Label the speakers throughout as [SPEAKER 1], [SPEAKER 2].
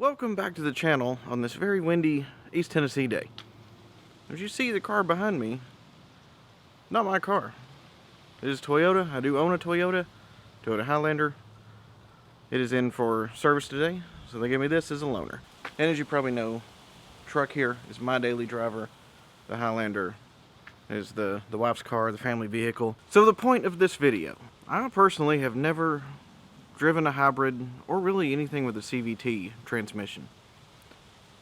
[SPEAKER 1] Welcome back to the channel on this very windy East Tennessee day. As you see the car behind me, not my car. It is Toyota. I do own a Toyota Highlander. It is in for service today, so they gave me this as a loaner. And as you probably know, truck here is my daily driver. The Highlander is the wife's car, the family vehicle. So the point of this video, I personally have never driven a hybrid or really anything with a CVT transmission.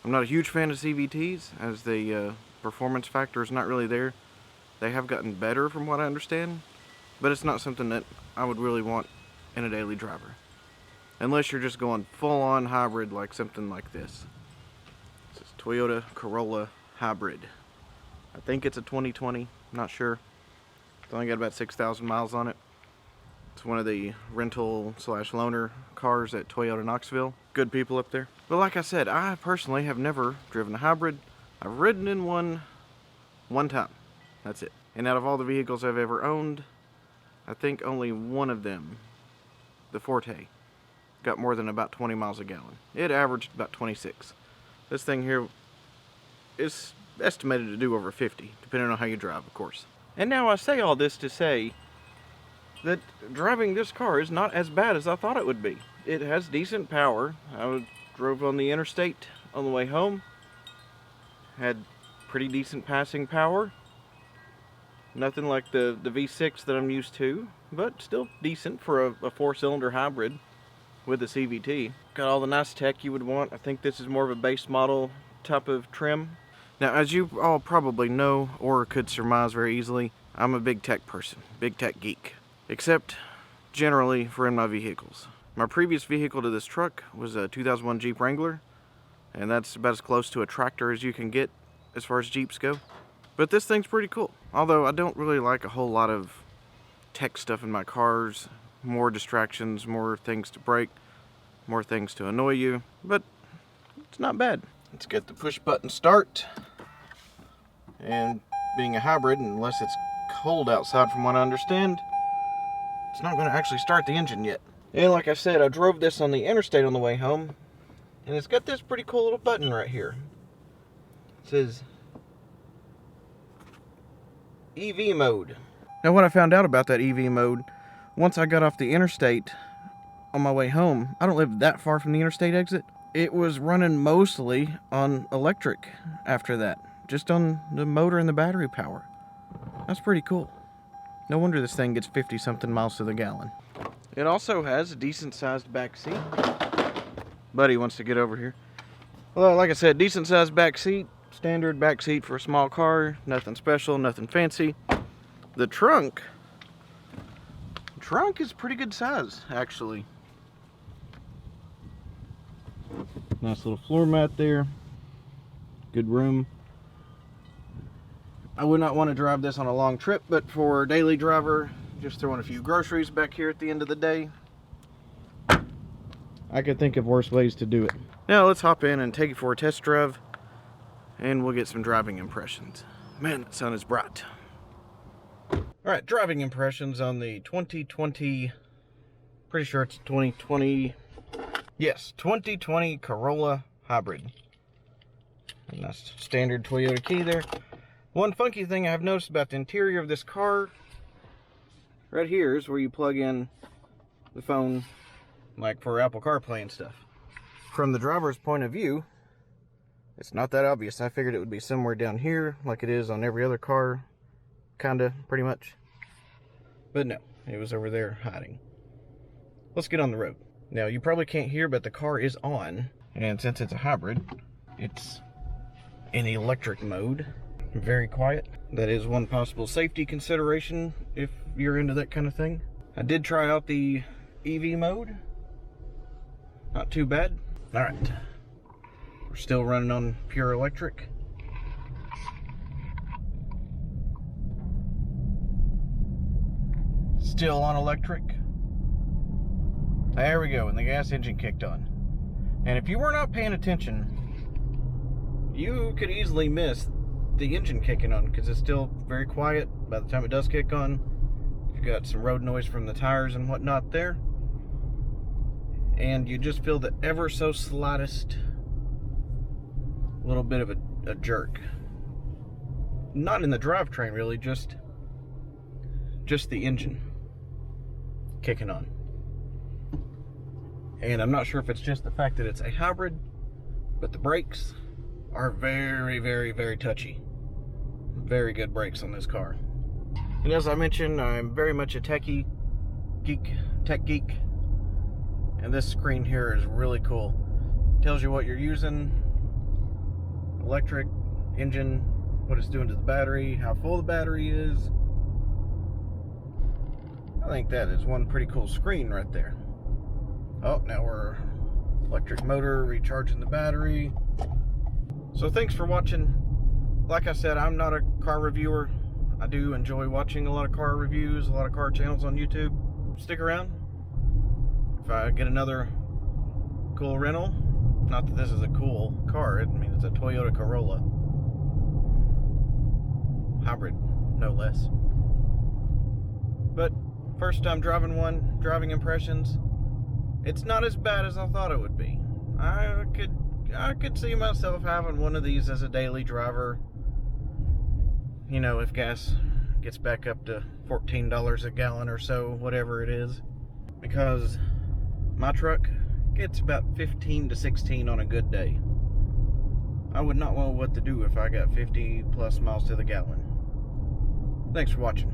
[SPEAKER 1] I'm not a huge fan of CVTs as the performance factor is not really there. They have gotten better from what I understand, but it's not something that I would really want in a daily driver. Unless you're just going full-on hybrid like something like this. This is Toyota Corolla Hybrid. I think it's a 2020, I'm not sure. It's only got about 6,000 miles on it. It's one of the rental / loaner cars at Toyota Knoxville. Good people up there. But like I said, I personally have never driven a hybrid. I've ridden in one time. That's it. And out of all the vehicles I've ever owned, I think only one of them, the Forte, got more than about 20 miles a gallon. It averaged about 26. This thing here is estimated to do over 50, depending on how you drive, of course. And now I say all this to say that driving this car is not as bad as I thought it would be. It has decent power. I drove on the interstate on the way home. Had pretty decent passing power. Nothing like the V6 that I'm used to, but still decent for a 4-cylinder hybrid with a CVT. Got all the nice tech you would want. I think this is more of a base model type of trim. Now, as you all probably know, or could surmise very easily, I'm a big tech person, big tech geek. Except, generally, for in my vehicles. My previous vehicle to this truck was a 2001 Jeep Wrangler, and that's about as close to a tractor as you can get as far as Jeeps go. But this thing's pretty cool. Although I don't really like a whole lot of tech stuff in my cars. More distractions, more things to break, more things to annoy you. But it's not bad. Let's get the push button start. And being a hybrid, unless it's cold outside from what I understand, it's not going to actually start the engine yet. And like I said, I drove this on the interstate on the way home, and it's got this pretty cool little button right here. It says EV mode. Now what I found out about that EV mode, once I got off the interstate on my way home, I don't live that far from the interstate exit, it was running mostly on electric after that. Just on the motor and the battery power. That's pretty cool. No wonder this thing gets 50-something miles to the gallon. It also has a decent-sized back seat. Buddy wants to get over here. Well, like I said, decent-sized back seat. Standard back seat for a small car. Nothing special, nothing fancy. The trunk is pretty good size, actually. Nice little floor mat there. Good room. I would not want to drive this on a long trip, but for a daily driver, just throwing a few groceries back here at the end of the day, I could think of worse ways to do it. Now let's hop in and take it for a test drive, and we'll get some driving impressions. Man, that sun is bright. Alright, driving impressions on the 2020, pretty sure it's 2020, yes, 2020 Corolla Hybrid. Nice standard Toyota key there. One funky thing I've noticed about the interior of this car, right here is where you plug in the phone, like for Apple CarPlay and stuff. From the driver's point of view, it's not that obvious. I figured it would be somewhere down here, like it is on every other car, kinda, pretty much. But no, it was over there hiding. Let's get on the road. Now, you probably can't hear, but the car is on, and since it's a hybrid, it's in electric mode. Very quiet. That is one possible safety consideration if you're into that kind of thing. I did try out the EV mode. Not too bad. Alright. We're still running on pure electric. Still on electric. There we go, and the gas engine kicked on. And if you were not paying attention, you could easily miss the engine kicking on because it's still very quiet. By the time it does kick on, you've got some road noise from the tires and whatnot there. and you just feel the ever so slightest little bit of a jerk. Not in the drivetrain really, just the engine kicking on. And I'm not sure if it's just the fact that it's a hybrid, but the brakes are very, very, very touchy. Very good brakes on this car. And as I mentioned, I'm very much a tech geek. And this screen here is really cool. Tells you what you're using, electric, engine, what it's doing to the battery, how full the battery is. I think that is one pretty cool screen right there. Oh, now we're electric motor, recharging the battery. So thanks for watching. Like I said, I'm not a car reviewer. I do enjoy watching a lot of car reviews, a lot of car channels on YouTube. Stick around. If I get another cool rental, not that this is a cool car, I mean it's a Toyota Corolla Hybrid, no less. But first time driving one, driving impressions, it's not as bad as I thought it would be. I could see myself having one of these as a daily driver. You know, if gas gets back up to $14 a gallon or so, whatever it is. Because my truck gets about 15 to 16 on a good day. I would not know what to do if I got 50 plus miles to the gallon. Thanks for watching.